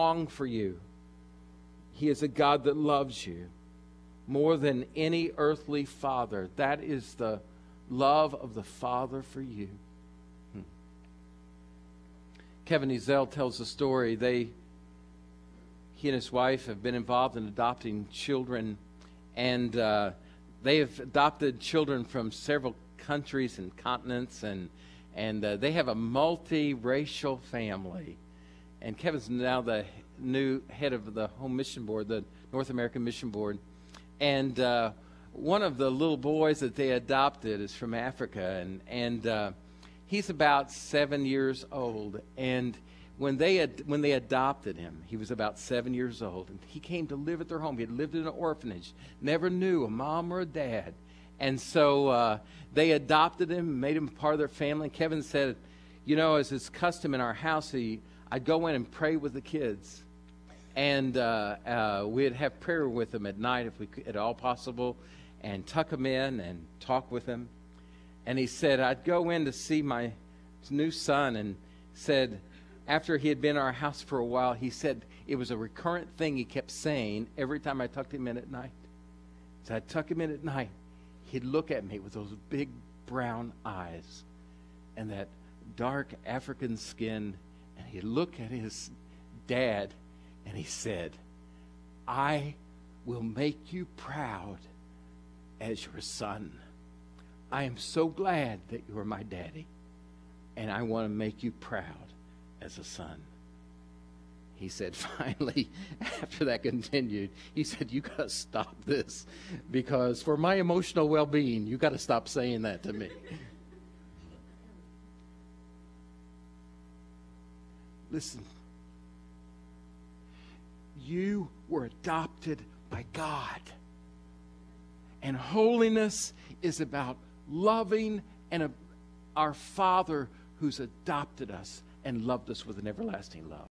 long for you. He is a God that loves you more than any earthly father. That is the love of the Father for you. Kevin Ezell tells a story. He and his wife have been involved in adopting children, and they have adopted children from several countries and continents, and they have a multiracial family. And Kevin's now the new head of the Home Mission Board, the North American Mission Board. And one of the little boys that they adopted is from Africa, and he's about 7 years old. And when they adopted him, he was about 7 years old, and he came to live at their home. He had lived in an orphanage, never knew a mom or a dad. And so they adopted him, made him part of their family. And Kevin said, you know, as is custom in our house, I'd go in and pray with the kids. And we'd have prayer with them at night if we could, at all possible, and tuck them in and talk with them. And he said, I'd go in to see my new son, and said, after he had been in our house for a while, he said it was a recurrent thing he kept saying every time I tucked him in at night. So I'd tuck him in at night. He'd look at me with those big brown eyes and that dark African skin, and he'd look at his dad, and he said, I will make you proud as your son. I am so glad that you are my daddy, and I want to make you proud as a son. He said, finally, after that continued, he said, you got to stop this, because for my emotional well-being, you got to stop saying that to me. Listen, you were adopted by God. And holiness is about loving our Father who's adopted us and loved us with an everlasting love.